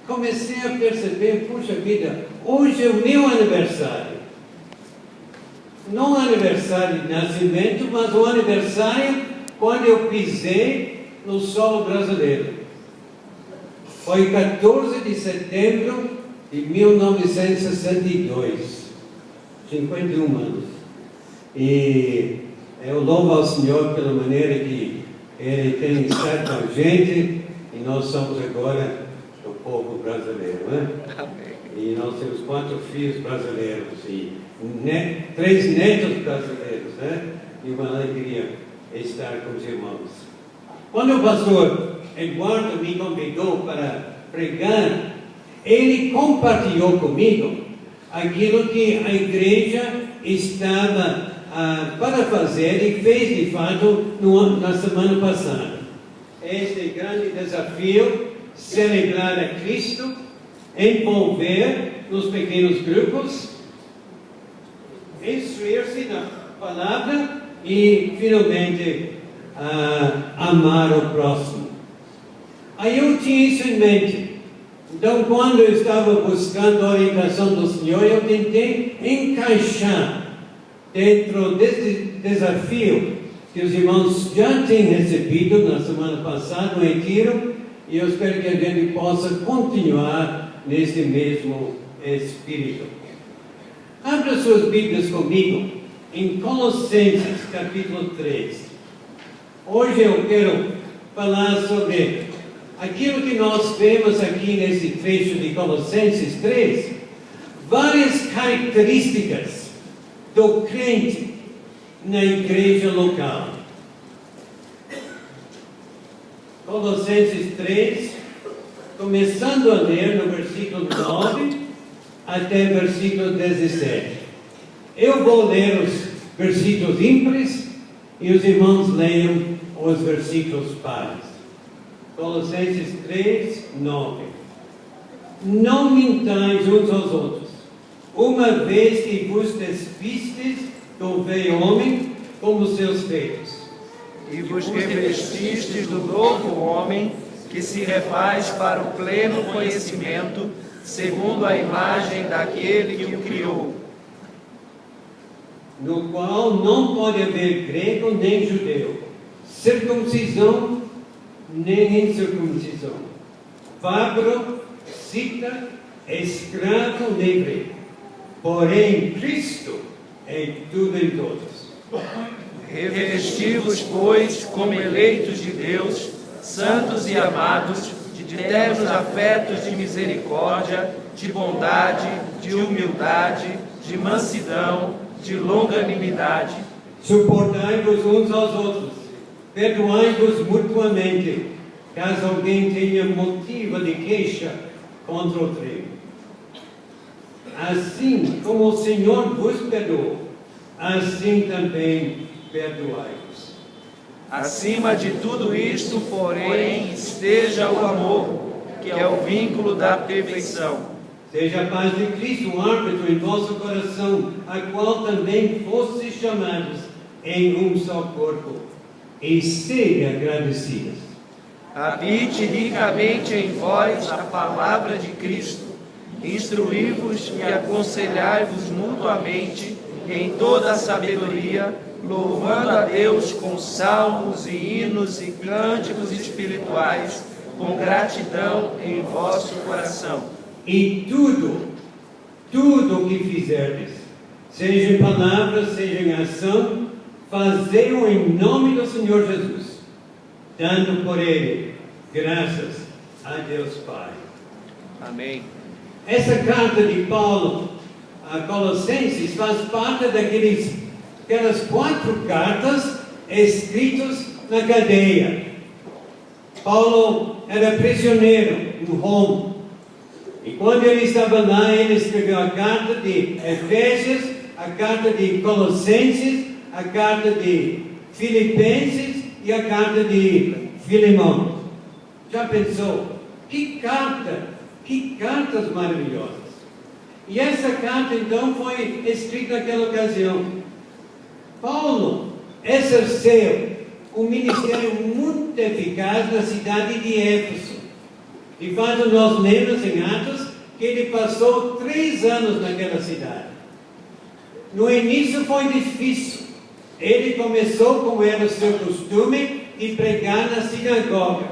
comecei a perceber, puxa vida, hoje é o meu aniversário. Não o aniversário de nascimento, mas o aniversário quando eu pisei no solo brasileiro. Foi 14 de setembro de 1962, 51 anos. E eu louvo ao Senhor pela maneira que Ele tem estado com a gente, e nós somos agora o povo brasileiro, né? Amém. E nós temos 4 filhos brasileiros e 3 netos brasileiros, né? E uma alegria estar com os irmãos. Quando o pastor Eduardo me convidou para pregar, ele compartilhou comigo aquilo que a igreja estava para fazer e fez de fato na semana passada. Este grande desafio, celebrar a Cristo, envolver nos pequenos grupos, instruir-se na palavra e finalmente amar o próximo. Aí eu tinha isso em mente. Então, quando eu estava buscando a orientação do Senhor, eu tentei encaixar dentro desse desafio que os irmãos já têm recebido na semana passada no retiro, e eu espero que a gente possa continuar nesse mesmo espírito. Abra suas Bíblias comigo em Colossenses capítulo 3. Hoje eu quero falar sobre aquilo que nós vemos aqui nesse trecho de Colossenses 3, várias características do crente na igreja local. Colossenses 3, começando a ler no versículo 9 até versículo 17. Eu vou ler os versículos ímpares e os irmãos leiam os versículos pares. Colossenses 3, 9. Não mintais uns aos outros, uma vez que vos despistes do velho homem como seus feitos, E vos revestistes do novo homem, que se refaz para o pleno conhecimento, segundo a imagem daquele que o criou, no qual não pode haver grego nem judeu, circuncisão nem incircuncisão, bárbaro, cita, escravo, livre. Porém, Cristo é tudo em todos. Revesti-vos, pois, como eleitos de Deus, santos e amados, de ternos afetos de misericórdia, de bondade, de humildade, de mansidão, de longanimidade. Suportai-vos uns aos outros, perdoai-vos mutuamente, caso alguém tenha motivo de queixa contra o outro. Assim como o Senhor vos perdoou, assim também perdoai-vos. Acima de tudo isto, porém, esteja o amor, que é o vínculo da perfeição. Seja a paz de Cristo um árbitro em vosso coração, a qual também fostes chamados em um só corpo, e sede agradecidos. Habite ricamente em vós a palavra de Cristo. Instruí-vos e aconselhai-vos mutuamente em toda a sabedoria, louvando a Deus com salmos e hinos e cânticos espirituais, com gratidão em vosso coração. E tudo o que fizerdes, seja em palavra, seja em ação, fazei-o em nome do Senhor Jesus, dando por Ele graças a Deus Pai. Amém. Essa carta de Paulo a Colossenses faz parte daquelas 4 cartas escritas na cadeia. Paulo era prisioneiro em Roma. E quando ele estava lá, ele escreveu a carta de Efésios, a carta de Colossenses, a carta de Filipenses e a carta de Filemão. Já pensou? Que cartas maravilhosas. E essa carta então foi escrita naquela ocasião. Paulo exerceu um ministério muito eficaz na cidade de Éfeso. De fato, nós lemos em Atos que ele passou 3 anos naquela cidade. No início foi difícil. Ele começou, como era o seu costume, de pregar na sinagoga.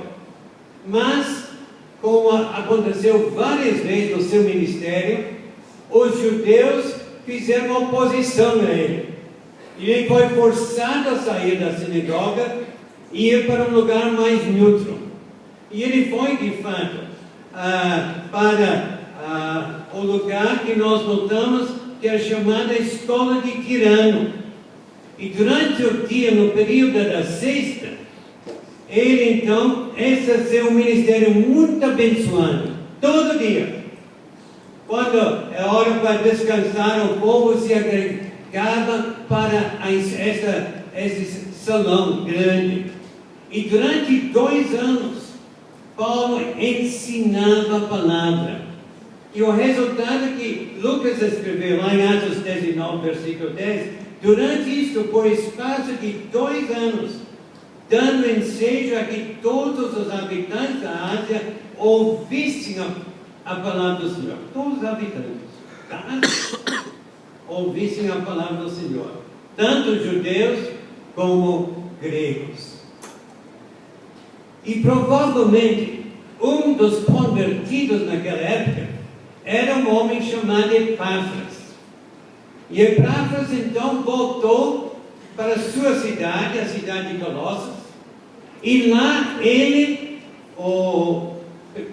Mas, como aconteceu várias vezes no seu ministério, os judeus fizeram oposição a ele. E ele foi forçado a sair da sinagoga e ir para um lugar mais neutro. E ele foi, de fato, para o lugar que nós notamos que é chamada Escola de Tirano. E durante o dia, no período da sexta, ele então exerceu um ministério muito abençoado, todo dia. Quando é hora para descansar, o povo se agregava para esse salão grande. E durante 2 anos, Paulo ensinava a palavra. E o resultado que Lucas escreveu lá em Atos 19, versículo 10, durante isto, por espaço de 2 anos, dando ensejo a que todos os habitantes da Ásia ouvissem a palavra do Senhor. Todos os habitantes da Ásia ouvissem a palavra do Senhor. Tanto judeus como gregos. E provavelmente, um dos convertidos naquela época era um homem chamado Epáfras. E Epáfras então voltou para a sua cidade, a cidade de Colossos, e lá ele,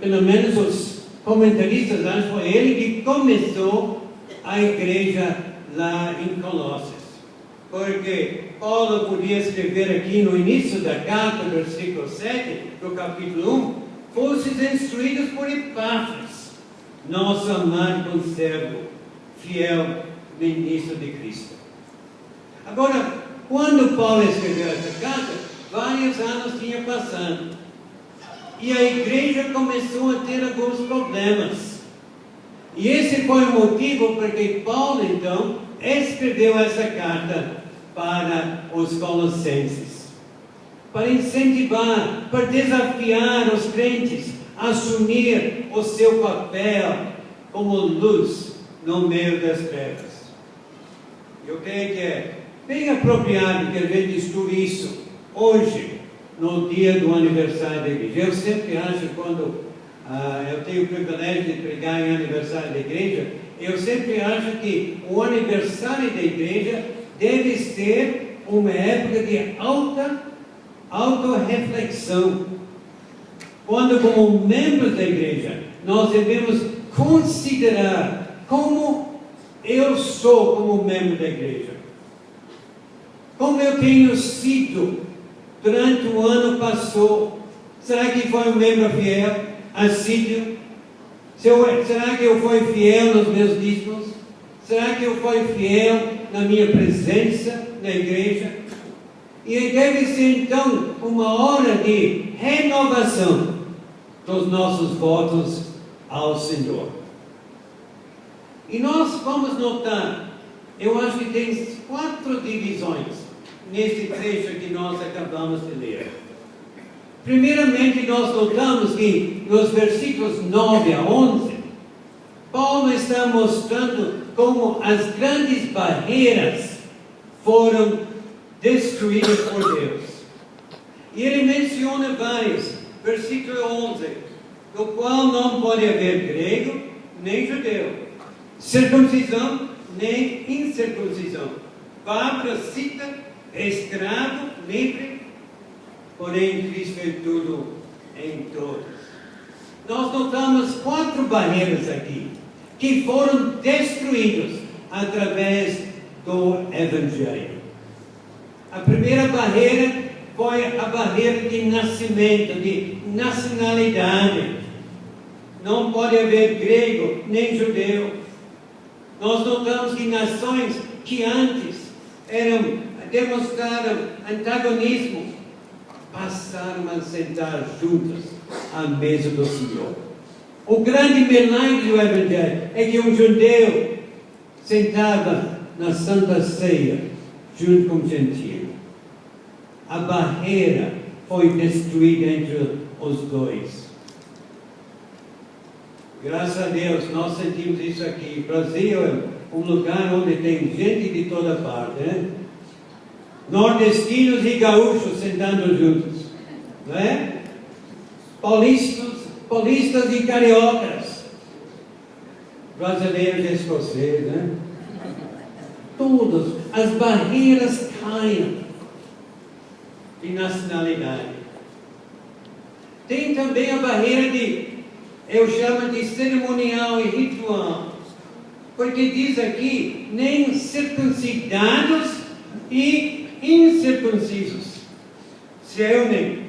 pelo menos os comentaristas acham que foi ele que começou a igreja lá em Colossos. Porque Paulo podia escrever aqui no início da carta, versículo 7, do capítulo 1, fostes instruídos por Epáfras, nosso amado conservo, fiel ministro de Cristo. Agora, quando Paulo escreveu essa carta, vários anos tinham passado. E a igreja começou a ter alguns problemas. E esse foi o motivo porque Paulo, então, escreveu essa carta para os colossenses. Para incentivar, para desafiar os crentes a assumir o seu papel como luz no meio das trevas. Eu creio que é bem apropriado que a gente estude isso hoje, no dia do aniversário da igreja. Eu sempre acho, quando eu tenho o privilégio de pregar em aniversário da igreja, eu sempre acho que o aniversário da igreja deve ser uma época de autorreflexão. Quando, como membros da igreja, nós devemos considerar como eu sou como membro da igreja. Como eu tenho sido durante o ano passado. Será que foi um membro fiel, assíduo? Será que eu fui fiel nos meus dízimos? Será que eu fui fiel na minha presença na igreja? E deve ser então uma hora de renovação dos nossos votos ao Senhor. E nós vamos notar, eu acho que tem 4 divisões nesse trecho que nós acabamos de ler. Primeiramente, nós notamos que nos versículos 9 a 11, Paulo está mostrando como as grandes barreiras foram destruídas por Deus. E ele menciona vários, versículo 11, no qual não pode haver grego nem judeu, circuncisão nem incircuncisão, bárbaro, cita, escravo, livre, porém Cristo é tudo em todos. Nós notamos 4 barreiras aqui, que foram destruídas através do Evangelho. A primeira barreira foi a barreira de nascimento, de nacionalidade. Não pode haver grego nem judeu. Nós notamos que nações que antes demonstraram antagonismo, passaram a sentar juntas à mesa do Senhor. O grande milagre do Evangelho é que um judeu sentava na Santa Ceia junto com o gentio. A barreira foi destruída entre os dois. Graças a Deus, nós sentimos isso aqui. O Brasil é um lugar onde tem gente de toda parte, né? Nordestinos e gaúchos sentando juntos, não é? Paulistas e cariocas, brasileiros e escoceses, né? Todos, as barreiras caem de nacionalidade. Tem também a barreira eu chamo de cerimonial e ritual, porque diz aqui, nem circuncidados e incircuncisos se unem.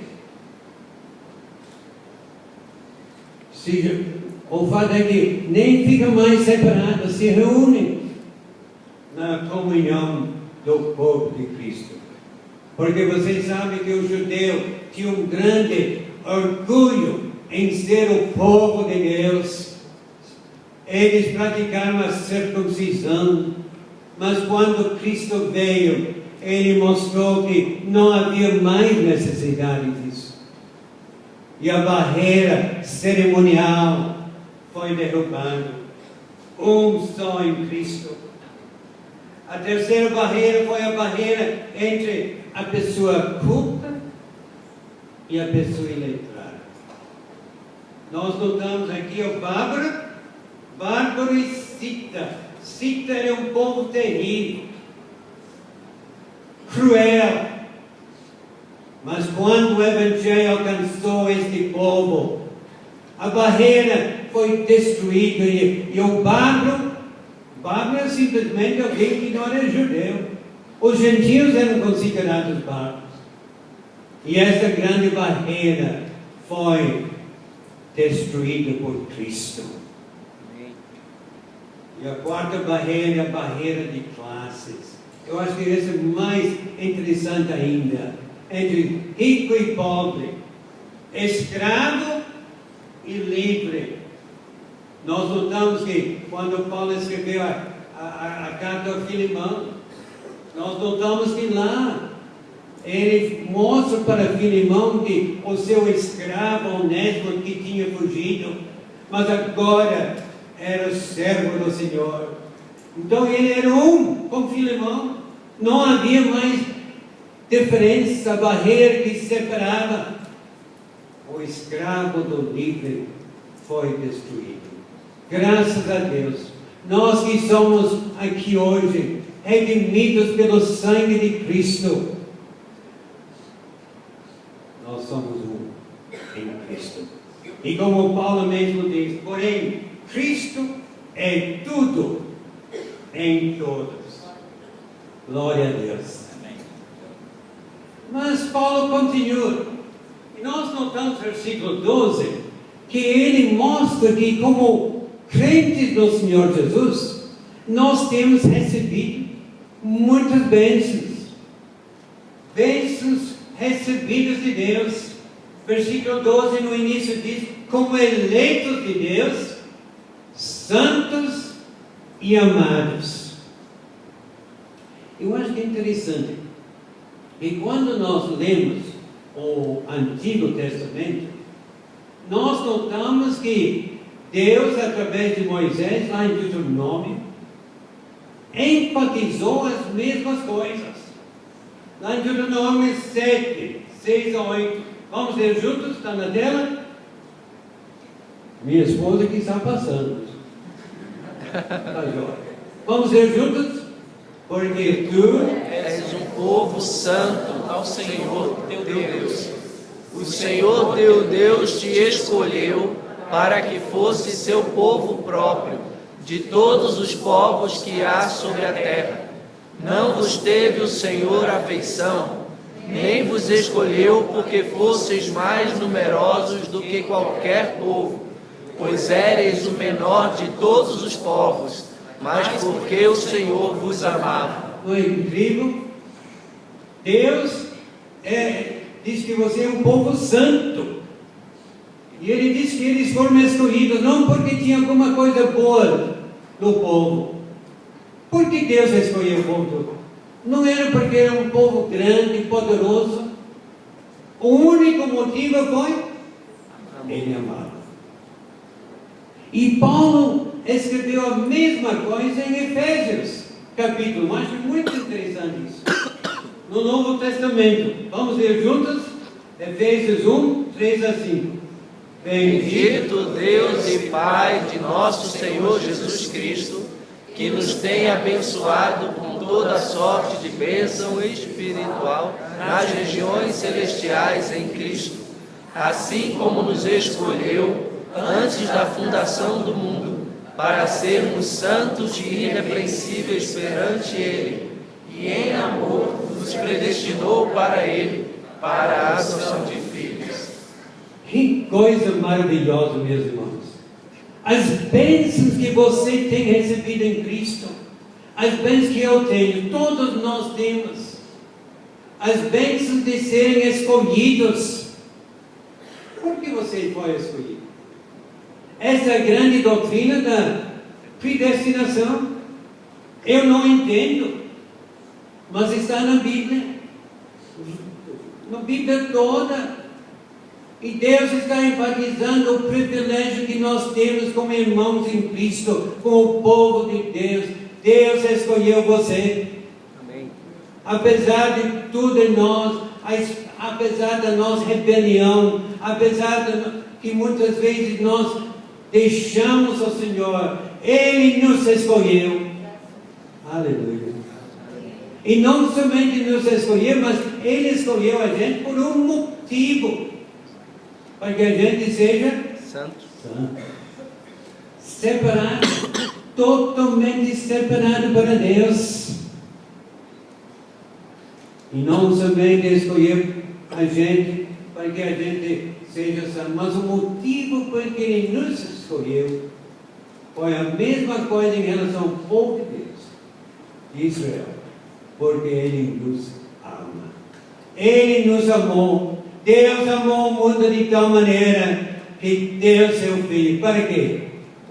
O fato é que nem ficam mais separados, se reúnem na comunhão do povo de Cristo. Porque vocês sabem que o judeu tinha um grande orgulho em ser o povo de Deus. Eles praticaram a circuncisão, mas quando Cristo veio, Ele mostrou que não havia mais necessidade disso. E a barreira cerimonial foi derrubada. Um só em Cristo. A terceira barreira foi a barreira entre a pessoa culta e a pessoa iletrada. Nós notamos aqui o bárbaro e Cita. Cita era um povo terrível, cruel. Mas quando o Evangelho alcançou este povo, a barreira foi destruída e o bárbaro era simplesmente alguém que não era judeu. Os gentios eram considerados bárbaros. E essa grande barreira foi destruída por Cristo. E a quarta barreira é a barreira de classes. Eu acho que essa é mais interessante ainda. Entre rico e pobre, escravo e livre. Nós notamos que quando Paulo escreveu a carta a Filemão, nós notamos que lá ele mostra para Filemão que o seu escravo Onésimo que tinha fugido, mas agora era o servo do Senhor. Então ele era um com Filemão. Não havia mais diferença, barreira que separava. O escravo do livre foi destruído. Graças a Deus, nós que somos aqui hoje, redimidos pelo sangue de Cristo, nós somos um em Cristo. E como Paulo mesmo diz, porém, Cristo é tudo em todos. Glória a Deus. Mas Paulo continua. E nós notamos no versículo 12, que ele mostra que como crentes do Senhor Jesus, nós temos recebido muitas bênçãos. Bênçãos recebidas de Deus. Versículo 12 no início diz, como eleitos de Deus, santos e amados. Eu acho que é interessante, que quando nós lemos o Antigo Testamento, nós notamos que Deus, através de Moisés, lá em Deuteronômio, enfatizou as mesmas coisas. Lá em Deuteronômio 7, 6 a 8. Vamos ler juntos? Está na tela? Minha esposa que está passando. Tá jóia. Vamos ler juntos? Porque tu és um povo santo ao Senhor teu Deus. O Senhor teu Deus te escolheu para que fosse seu povo próprio, de todos os povos que há sobre a terra. Não vos teve o Senhor afeição, nem vos escolheu porque fosseis mais numerosos do que qualquer povo, pois éreis o menor de todos os povos, mas porque o Senhor vos amava. Não é incrível? Deus diz que você é um povo santo. E ele diz que eles foram escolhidos não porque tinha alguma coisa boa no povo. Por que Deus escolheu o povo? Não era porque era um povo grande e poderoso. O único motivo foi Ele amava. E Paulo escreveu a mesma coisa em Efésios, capítulo 1. Acho muito interessante isso. No Novo Testamento. Vamos ler juntos? Efésios 1, 3 a 5. Bendito Deus e Pai de nosso Senhor Jesus Cristo, que nos tem abençoado com toda sorte de bênção espiritual nas regiões celestiais em Cristo, assim como nos escolheu antes da fundação do mundo, para sermos santos e irrepreensíveis perante Ele, e em amor nos predestinou para Ele, para a adoção de filhos. Que coisa maravilhosa, meus irmãos. As bênçãos que você tem recebido em Cristo, as bênçãos que eu tenho, todos nós temos. As bênçãos de serem escolhidos. Por que você foi escolhido? Essa é a grande doutrina da predestinação. Eu não entendo, mas está na Bíblia. Na Bíblia toda. E Deus está enfatizando o privilégio que nós temos como irmãos em Cristo, com o povo de Deus. Deus escolheu você. Amém. Apesar de tudo em nós, apesar da nossa rebelião, apesar de que muitas vezes nós deixamos o Senhor, Ele nos escolheu. Aleluia. E não somente nos escolheu, mas Ele escolheu a gente por um motivo. Para que a gente seja santo. Separado, totalmente separado para Deus. E não somente escolher a gente para que a gente seja santo, mas o motivo por que Ele nos escolheu foi a mesma coisa em relação ao povo de Deus, de Israel, porque Ele nos ama. Ele nos amou. Deus amou o mundo de tal maneira que deu seu Filho. Para quê?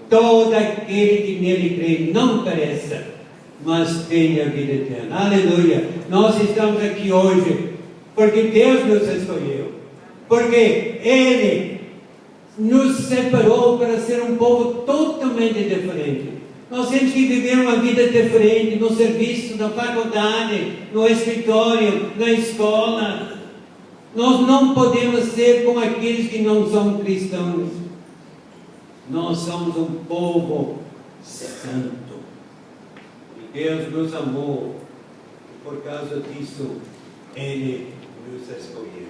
Todo aquele que nele crê não pereça, mas tenha vida eterna. Aleluia! Nós estamos aqui hoje porque Deus nos escolheu. Porque Ele nos separou para ser um povo totalmente diferente. Nós temos que viver uma vida diferente no serviço, na faculdade, no escritório, na escola. Nós não podemos ser como aqueles que não são cristãos. Nós somos um povo santo. E Deus nos amou. E por causa disso, Ele nos escolheu.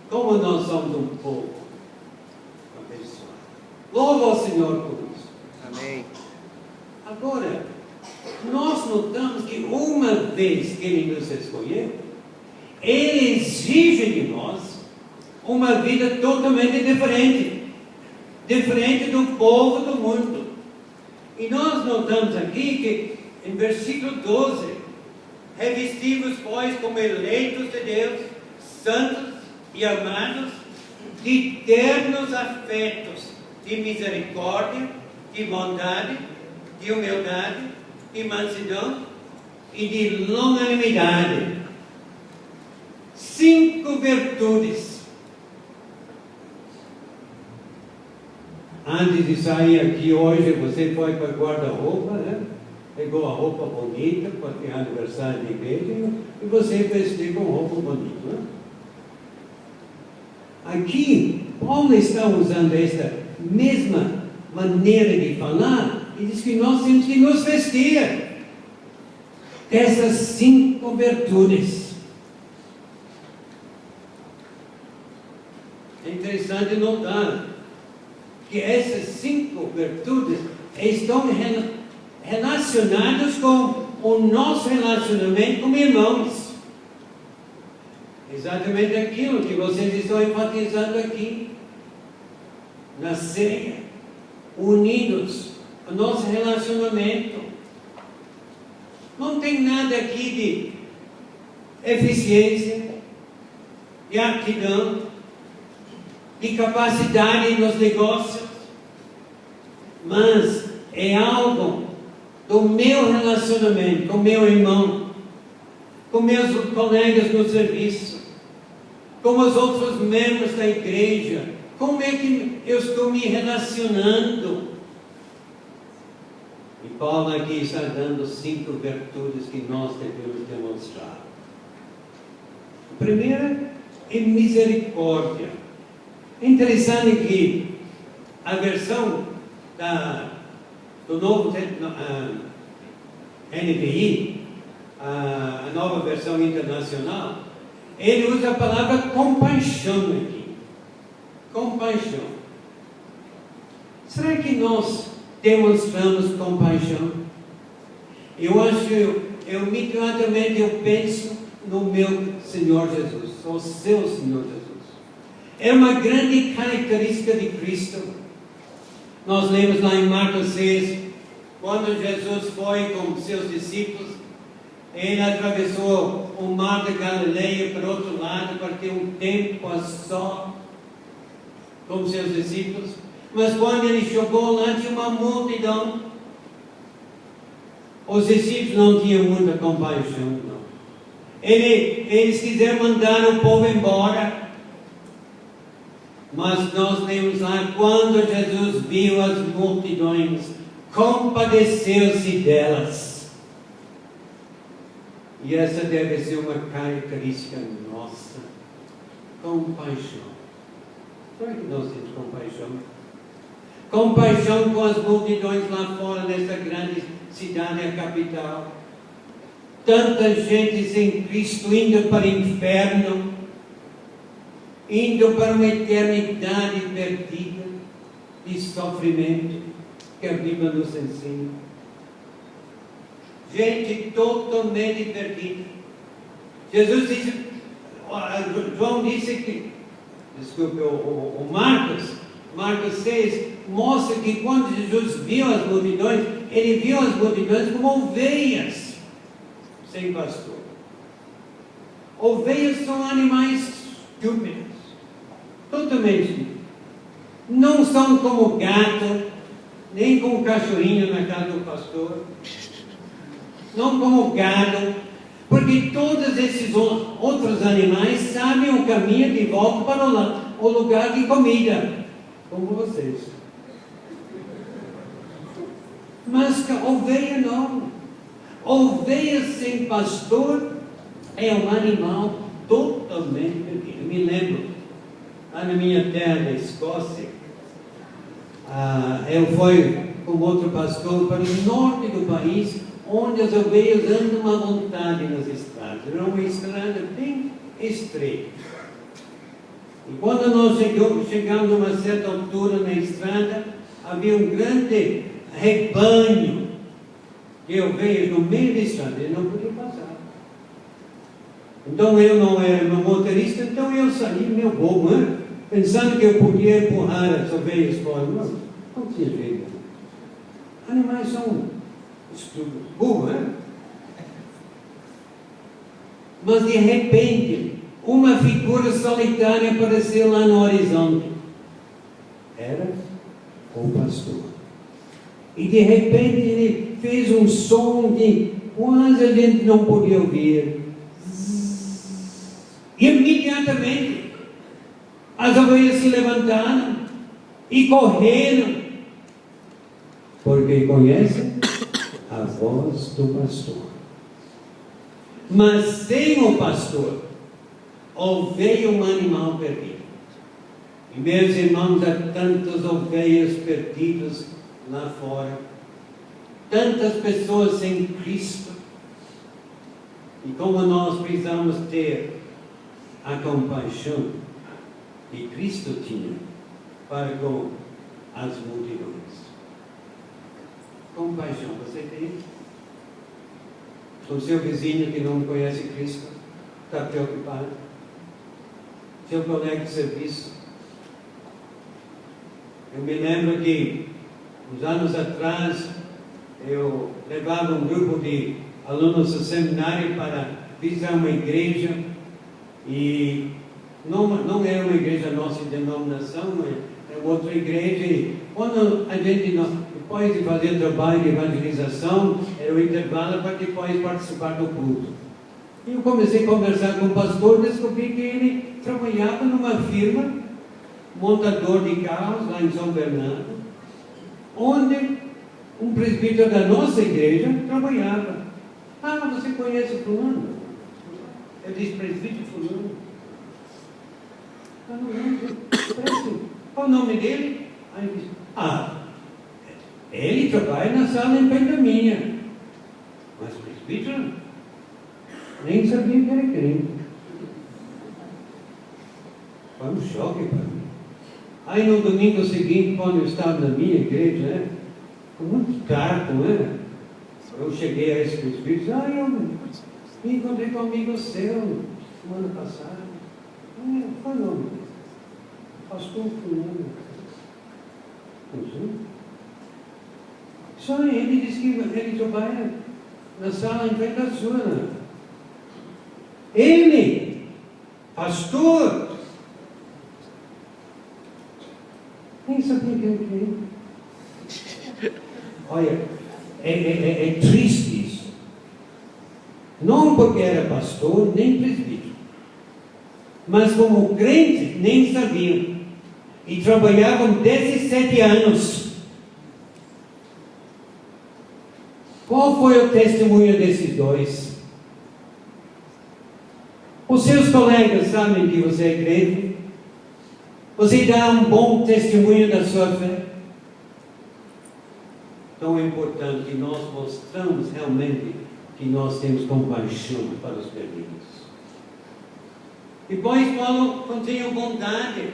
Como nós somos um povo abençoado. Louva ao Senhor por isso. Amém. Agora, nós notamos que uma vez que Ele nos escolheu, Ele exige de nós uma vida totalmente diferente. Diferente do povo do mundo. E nós notamos aqui que em versículo 12, revestivos, pois, como eleitos de Deus, santos e amados, de ternos afetos, de misericórdia, de bondade, de humildade, de mansidão e de longanimidade. 5 virtudes. Antes de sair aqui hoje, você foi para guarda-roupa, né? Pegou a roupa bonita para ter aniversário de igreja e você vestiu com roupa bonita, né? Aqui, Paulo está usando esta mesma maneira de falar e diz que nós temos que nos vestir dessas 5 virtudes. É interessante notar que essas 5 virtudes estão relacionadas com o nosso relacionamento como irmãos. Exatamente aquilo que vocês estão enfatizando aqui. Na ceia, unidos, o nosso relacionamento. Não tem nada aqui de eficiência, de aptidão, de capacidade nos negócios, mas é algo do meu relacionamento com meu irmão, com meus colegas no serviço, com os outros membros da igreja. Como é que eu estou me relacionando? Paulo aqui está dando 5 virtudes que nós devemos demonstrar. A primeira é misericórdia. É interessante que a versão do novo NVI, a nova versão internacional, ele usa a palavra compaixão aqui. Compaixão. Será que nós demonstramos compaixão? Eu acho que imediatamente eu penso no meu Senhor Jesus, o seu Senhor Jesus. É uma grande característica de Cristo. Nós lemos lá em Marcos 6, quando Jesus foi com seus discípulos, ele atravessou o mar da Galileia para o outro lado, para ter um tempo a só com seus discípulos. Mas quando ele chegou lá, tinha uma multidão. Os discípulos não tinham muita compaixão, não. Eles quiseram mandar o povo embora. Mas nós lemos lá, quando Jesus viu as multidões, compadeceu-se delas. E essa deve ser uma característica nossa. Compaixão. Será que nós temos compaixão? Compaixão com as multidões lá fora dessa grande cidade, a capital. Tanta gente sem Cristo indo para o inferno, indo para uma eternidade perdida de sofrimento que a Bíblia nos ensina. Gente totalmente perdida. Jesus disse, João disse que, desculpe, o Marcos 6, mostra que quando Jesus viu as multidões, ele viu as multidões como ovelhas sem pastor. Ovelhas são animais estúpidos, totalmente. Não são como gato, nem como cachorrinho na casa do pastor, não como gado, porque todos esses outros animais sabem o caminho de volta para o lugar de comida, como vocês. Mas a ovelha não. Ovelha sem pastor é um animal totalmente perdido. Eu me lembro, lá na minha terra, na Escócia, eu fui com outro pastor para o norte do país, onde as ovelhas andam à vontade nas estradas. Era uma estrada bem estreita. E quando nós chegamos a uma certa altura na estrada, havia um grande rebanho de ovelhas no meio da estrada. Ele não podia passar. Então eu não era meu motorista, então eu saí meu bobo, né? Pensando que eu podia empurrar as ovelhas fora. Não tinha jeito. Animais são burros, né? Mas de repente, uma figura solitária apareceu lá no horizonte. Era o pastor. E de repente ele fez um som que quase a gente não podia ouvir. E imediatamente as ovelhas se levantaram e correram, porque conhecem a voz do pastor. Mas sem o pastor, ovelha um animal perdido. E meus irmãos, há tantas ovelhas perdidas lá fora, tantas pessoas sem Cristo, e como nós precisamos ter a compaixão que Cristo tinha para com as multidões. Compaixão, você tem? O seu vizinho que não conhece Cristo está preocupado? Seu colega de serviço? Eu me lembro que uns anos atrás eu levava um grupo de alunos do seminário para visitar uma igreja, e não era uma igreja nossa denominação, era outra igreja. E quando a gente, depois de fazer trabalho de evangelização, era o intervalo para depois participar do culto. E eu comecei a conversar com o pastor, descobri que ele trabalhava numa firma, montador de carros lá em São Bernardo, onde um presbítero da nossa igreja trabalhava. Ah, você conhece fulano? Eu disse, presbítero fulano. Ah, não. Qual o nome dele? Aí eu disse, ele trabalha na sala em frente da minha. Mas presbítero? Nem sabia que era crente. Foi um choque para mim. Aí no domingo seguinte, quando eu estava na minha igreja, né, com muito tarde, né, eu cheguei a esse presbítero e disse, eu me encontrei com um amigo seu semana passada. Qual o nome? Pastor fulano. Só ele disse que ele trabalha na sala em frente da sua. Né? Ele, pastor, nem sabia que era quem. Olha, é triste isso. Não porque era pastor, nem presbítero. Mas como crente, nem sabiam. E trabalhavam 17 anos. Qual foi o testemunho desses dois? Os seus colegas sabem que você é crente? Você dá um bom testemunho da sua fé? Tão importante que nós mostramos realmente que nós temos compaixão para os perdidos. Depois Paulo continua bondade,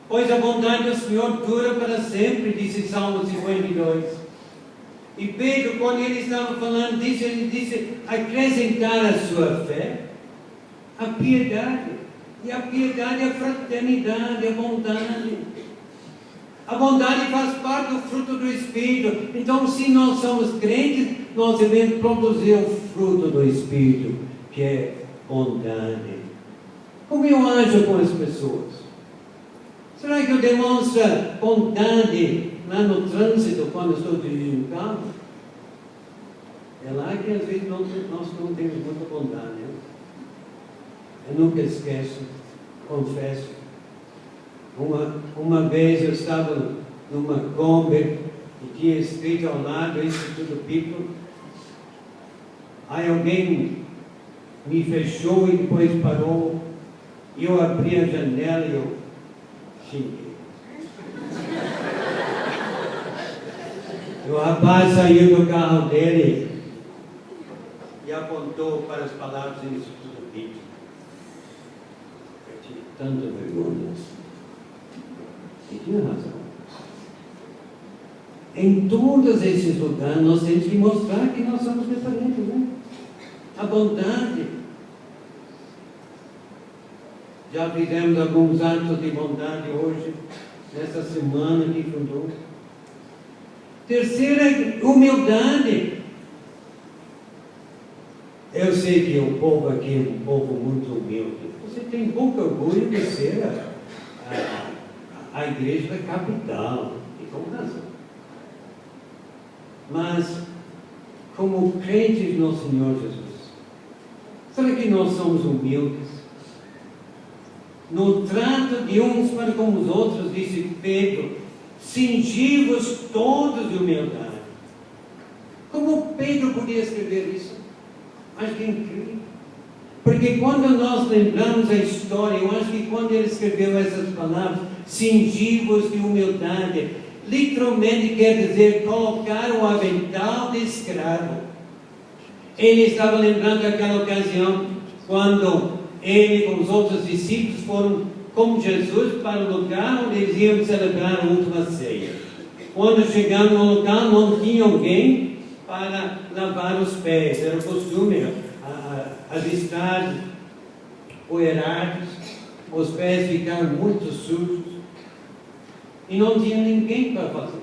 pois a bondade do Senhor dura para sempre, disse Salmo 52. E Pedro, quando ele estava falando disso, ele disse, acrescentar a sua fé, a piedade. E a piedade é a fraternidade, a bondade. A bondade faz parte do fruto do Espírito. Então, se nós somos crentes, nós devemos produzir o fruto do Espírito, que é bondade. Como eu ajo com as pessoas? Será que eu demonstro bondade lá no trânsito, quando estou dirigindo o carro? É lá que às vezes nós não temos muita bondade. Né? Eu nunca esqueço, confesso. Uma vez eu estava numa Kombi e tinha escrito ao lado Instituto People. Aí alguém me fechou e depois parou. E eu abri a janela e eu xinguei. O rapaz saiu do carro dele e apontou para as palavras do Instituto People. Eu tinha tanta vergonha. E tinha razão. Em todos esses lugares nós temos que mostrar que nós somos diferentes, né? A bondade. Já fizemos alguns atos de bondade hoje, nessa semana que fundou. Terceira, humildade. Eu sei que o povo aqui é um povo muito humilde. Você tem pouco orgulho de ser a igreja da capital, e com razão. Mas, como crentes no Senhor Jesus, será que nós somos humildes? No trato de uns para com os outros, disse Pedro, cingi-vos todos de humildade. Como Pedro podia escrever isso? Acho que é incrível. Porque quando nós lembramos a história, eu acho que quando ele escreveu essas palavras, cingi-vos de humildade, literalmente quer dizer colocar o avental de escravo. Ele estava lembrando daquela ocasião, quando ele com os outros discípulos foram com Jesus para o lugar onde eles iam celebrar a última ceia. Quando chegaram no lugar, não tinha alguém para lavar os pés. Era o costume, as estradas poeiradas, os pés ficaram muito sujos e não tinha ninguém para fazer.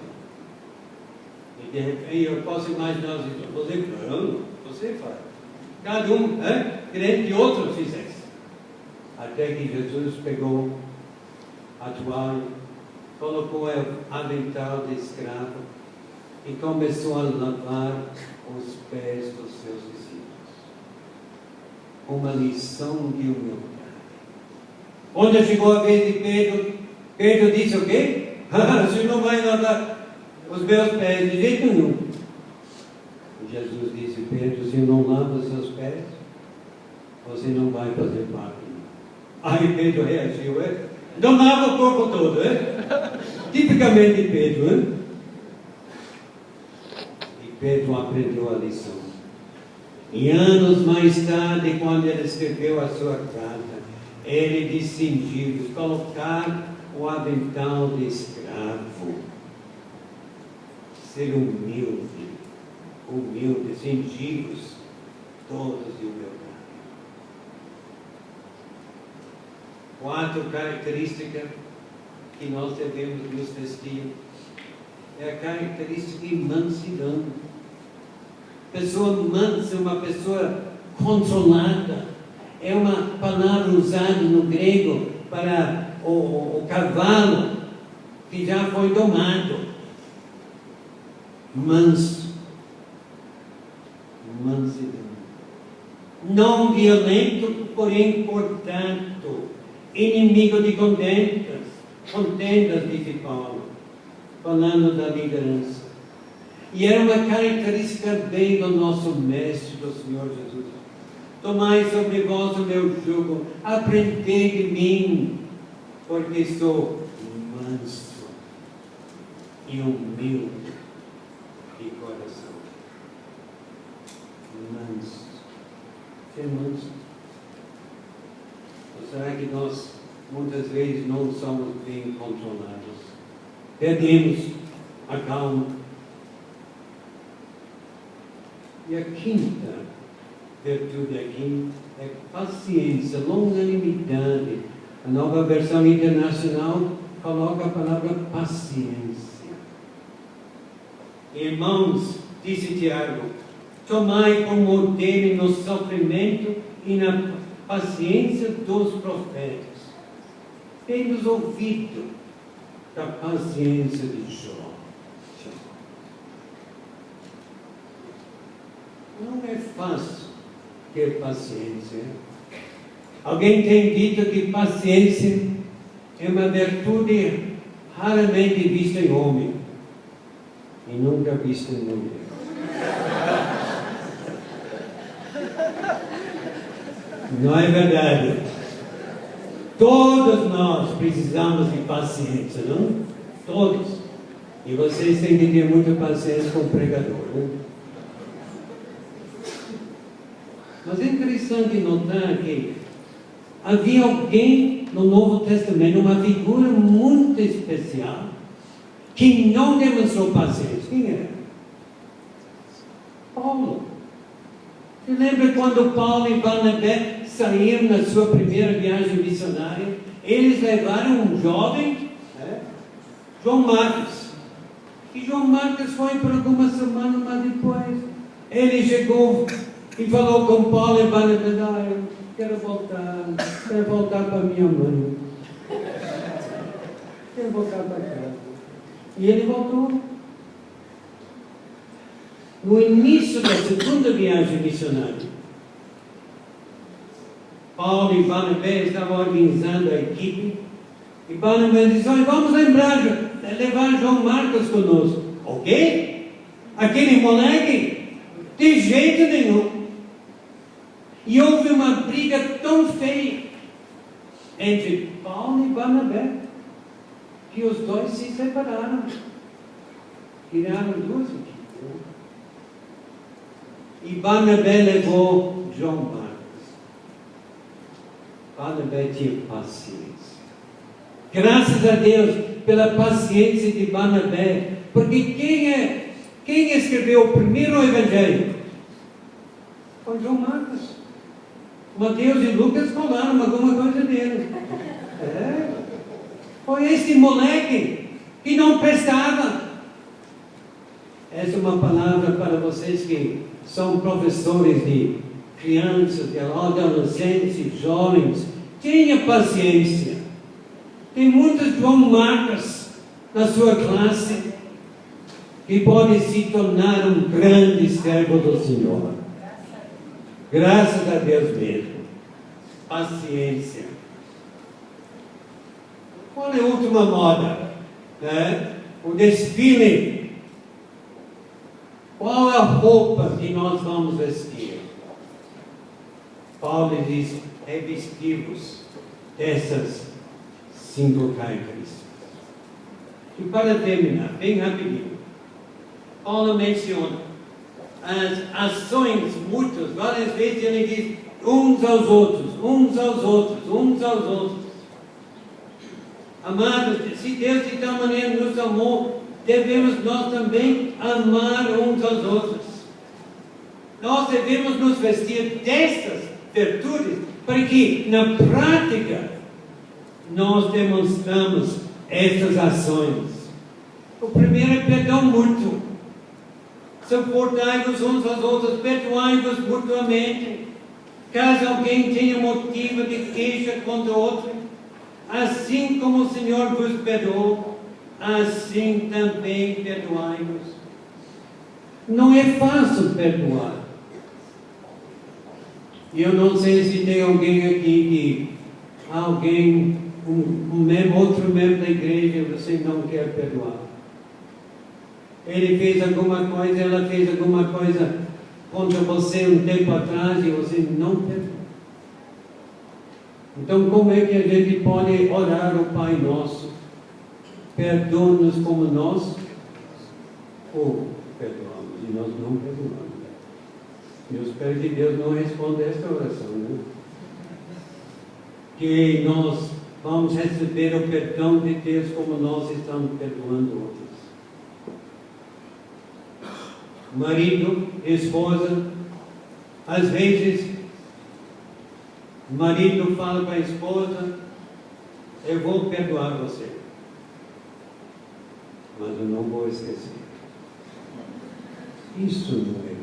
E de repente eu posso imaginar você faz. Cada um querendo que outro fizesse. Até que Jesus pegou a toalha, colocou o avental de escravo e começou a lavar os pés dos seus discípulos. Uma lição de humildade. Quando chegou a vez de Pedro, Pedro disse o quê? Você não vai lavar os meus pés de jeito nenhum. Jesus disse: Pedro, se não lava os seus pés, você não vai fazer parte. Aí Pedro reagiu: não lava o corpo todo, tipicamente Pedro. E Pedro aprendeu a lição. E anos mais tarde, quando ele escreveu a sua carta, ele decidiu colocar o avental de escravo, ser humilde, sentidos todos de humildade. 4 características que nós devemos nos vestir. É a característica de mansidão. Pessoa mansa, uma pessoa controlada. É uma palavra usada no grego para o cavalo que já foi domado. Manso. Mansidão. Não violento, porém portanto, inimigo de contendas, disse Paulo, falando da liderança. E era uma característica bem do nosso Mestre, do Senhor Jesus. Tomai sobre vós o meu jugo, aprendei de mim, porque sou manso e humilde de coração. Manso. Ser manso. Ou será que nós, muitas vezes, não somos bem controlados? Perdemos a calma. E a quinta virtude aqui é paciência, longanimidade. A Nova Versão Internacional coloca a palavra paciência. Irmãos, disse Tiago, tomai como modelo no sofrimento e na paciência dos profetas. Temos ouvido da paciência de Jó. Não é fácil ter paciência. Alguém tem dito que paciência é uma virtude raramente vista em homem e nunca vista em mulher. Não é verdade? Todos nós precisamos de paciência, não? Todos. E vocês têm que ter muita paciência com o pregador, não? Mas é interessante notar que havia alguém no Novo Testamento, uma figura muito especial, que não demonstrou paciência. Quem era? Paulo. Você lembra quando Paulo e Barnabé saíram na sua primeira viagem missionária? Eles levaram um jovem, João Marcos. E João Marcos foi por algumas semanas, mas depois ele chegou e falou com Paulo e Barnabé: eu quero voltar para minha mãe. Quero voltar para casa. E ele voltou. No início da segunda viagem missionária, Paulo e Barnabé estavam organizando a equipe. E Barnabé disse: olha, vamos levar João Marcos conosco. O quê? Aquele moleque? De jeito nenhum. E houve uma briga tão feia entre Paulo e Barnabé que os dois se separaram. Tiraram duas equipes. E Barnabé levou João Marcos. Barnabé tinha paciência. Graças a Deus pela paciência de Barnabé. Porque quem escreveu o primeiro evangelho? Foi João Marcos. Mateus e Lucas falaram alguma coisa dele. Foi esse moleque que não prestava. Essa é uma palavra para vocês que são professores de crianças, de adolescentes, jovens. Tenha paciência. Tem muitos João Marcos na sua classe que podem se tornar um grande servo do Senhor. Graças a Deus mesmo. Paciência. Qual é a última moda? O desfile Qual é a roupa que nós vamos vestir? Paulo diz, revestivos dessas 5 características. E para terminar, bem rapidinho, Paulo menciona as ações mútuas. Várias vezes ele diz uns aos outros, uns aos outros, uns aos outros. Amados, se Deus de tal maneira nos amou, devemos nós também amar uns aos outros. Nós devemos nos vestir dessas virtudes para que, na prática, nós demonstramos essas ações. O primeiro é perdão mútuo. Suportai-vos uns aos outros, perdoai-vos mutuamente. Caso alguém tenha motivo de queixa contra outro, assim como o Senhor vos perdoou, assim também perdoai-vos. Não é fácil perdoar. E eu não sei se tem alguém aqui outro membro da igreja, você não quer perdoar. Ele fez alguma coisa, ela fez alguma coisa contra você um tempo atrás e você não perdoa. Então, como é que a gente pode orar ao Pai Nosso? Perdoa-nos como nós perdoamos, e nós não perdoamos. Eu espero que Deus não responda esta oração, né? Que nós vamos receber o perdão de Deus como nós estamos perdoando outros. Marido, esposa, às vezes, o marido fala para a esposa, eu vou perdoar você, mas eu não vou esquecer. Isso não é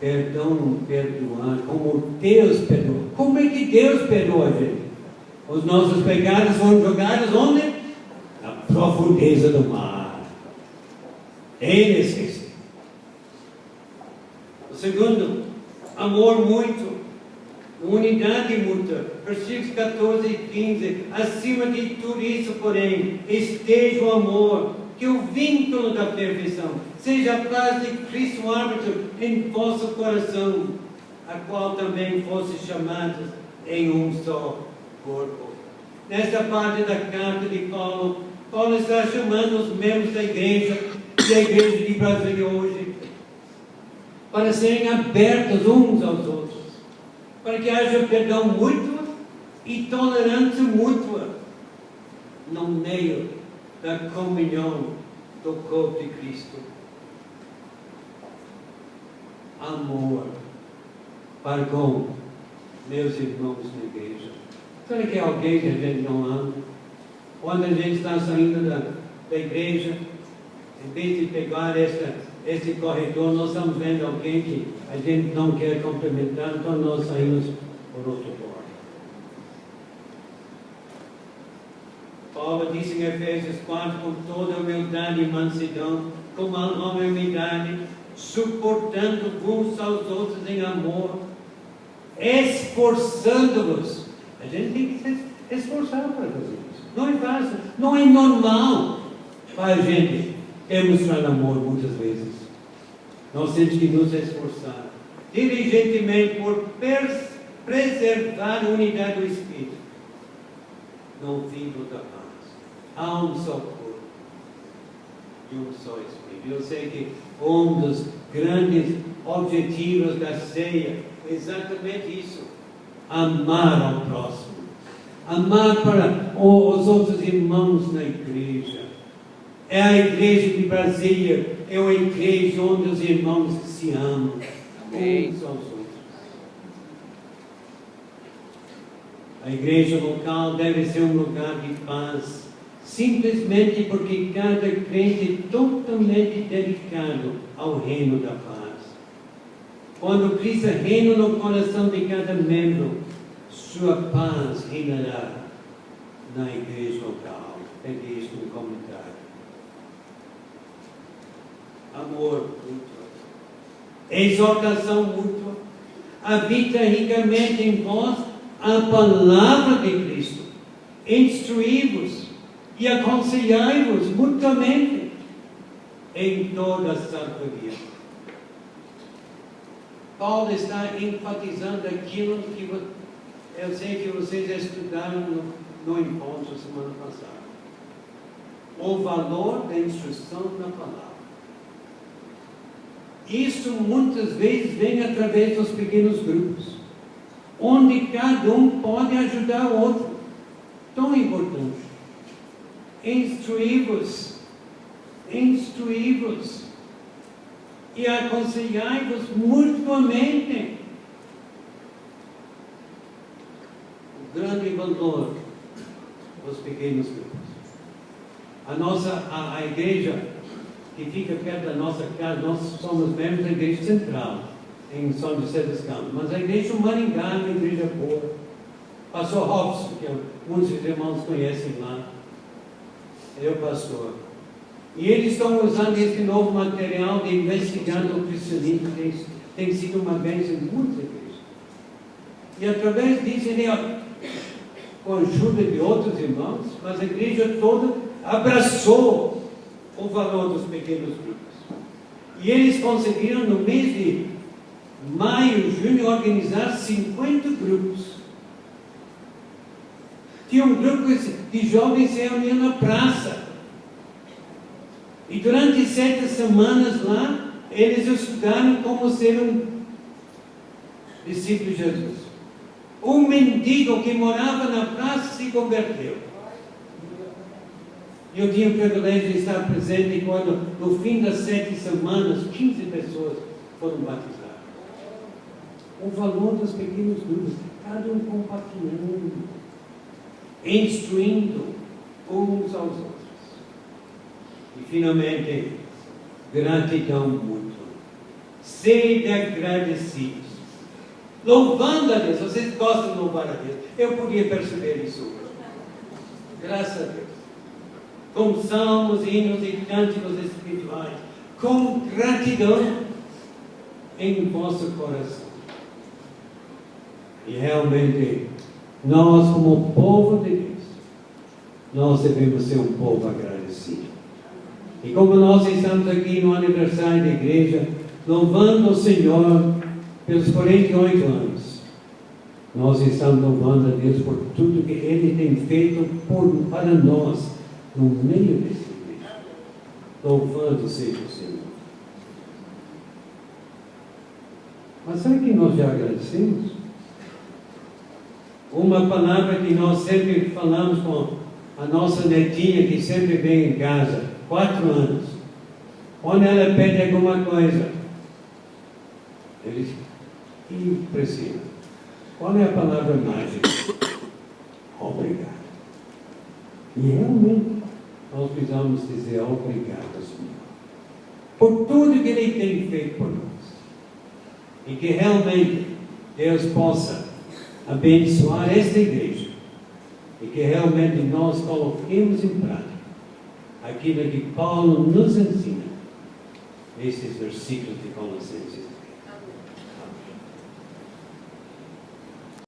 perdão, perdoar, como Deus perdoa. Como é que Deus perdoa a gente? Os nossos pecados foram jogados onde? Na profundeza do mar. Ele esqueceu. O segundo, amor mútuo, unidade mútua. Versículos 14 e 15. Acima de tudo isso, porém, esteja o amor, que o vínculo da perfeição seja a paz de Cristo árbitro em vosso coração, a qual também fosse chamados em um só corpo. Nesta parte da carta de Paulo, Paulo está chamando os membros da igreja de Brasília hoje, para serem abertos uns aos outros, para que haja perdão mútuo e tolerância mútua no meio da comunhão do corpo de Cristo. Amor para com meus irmãos na igreja. Será que é alguém que a gente não ama? Quando a gente está saindo da igreja, em vez de pegar esse corredor, nós estamos vendo alguém que a gente não quer cumprimentar, então nós saímos por outro lado. Paulo disse em Efésios 4, com toda humildade e mansidão, com humildade, suportando uns aos outros em amor, esforçando-vos. A gente tem que se esforçar para fazer isso. Não é fácil, não é normal para a gente demonstrar amor muitas vezes. Nós temos que nos esforçar diligentemente por preservar a unidade do Espírito no vínculo da paz. Há um só corpo e um só Espírito. Eu sei que um dos grandes objetivos da ceia é exatamente isso: amar ao próximo, amar para os outros irmãos na igreja. É a igreja de Brasília, é uma igreja onde os irmãos se amam uns aos outros. A igreja local deve ser um lugar de paz, simplesmente porque cada crente é totalmente dedicado ao reino da paz. Quando Cristo reina no coração de cada membro, sua paz reinará na igreja local, na igreja comunitária. Amor mútuo, exortação mútua, habita ricamente em vós a palavra de Cristo, instruí-vos e aconselhai-vos mutuamente. em toda sabedoria. Paulo está enfatizando aquilo que eu sei que vocês estudaram no encontro semana passada. O valor da instrução na palavra. Isso muitas vezes vem através dos pequenos grupos, onde cada um pode ajudar o outro. Tão importante. Instruí-vos e aconselhai-vos mutuamente. O grande valor dos pequenos grupos. A igreja que fica perto da nossa casa, nós somos membros da igreja central, em São José dos Campos, mas a igreja Maringá é uma igreja boa. Pastor Robson, que muitos irmãos conhecem lá, é o pastor. E eles estão usando esse novo material de investigando o cristianismo, tem sido uma bênção em muitas igrejas. E através disso, ele, com a ajuda de outros irmãos, mas a igreja toda abraçou o valor dos pequenos grupos. E eles conseguiram, no mês de maio, junho, organizar 50 grupos. Tinha um grupo de jovens se reuniam na praça. E durante 7 semanas lá, eles estudaram como ser um discípulo de Jesus. Um mendigo que morava na praça se converteu. Eu tinha o privilégio de estar presente quando, no fim das 7 semanas, 15 pessoas foram batizadas. O valor dos pequenos grupos, cada um compartilhando, instruindo uns aos outros. E finalmente, gratidão mútua. Sede agradecidos. Louvando a Deus. Vocês gostam de louvar a Deus. Eu podia perceber isso hoje. Graças a Deus. Com salmos, hinos e cânticos espirituais. Com gratidão em vosso coração. E realmente, nós como povo de Deus, nós devemos ser um povo agradecido. E como nós estamos aqui no aniversário da igreja, louvando o Senhor pelos 48 anos, nós estamos louvando a Deus por tudo que Ele tem feito para nós, no meio dessa igreja. Louvando seja o Senhor. Mas será que nós já agradecemos? Uma palavra que nós sempre falamos com a nossa netinha, que sempre vem em casa, 4 anos. Quando ela pede alguma coisa, ele diz, e precisa. Qual é a palavra mágica? Obrigado. E realmente, nós precisamos dizer obrigado, Senhor, por tudo que Ele tem feito por nós. E que realmente Deus possa abençoar esta igreja. E que realmente nós coloquemos em prática aquilo que Paulo nos ensina nesses versículos de Colossenses.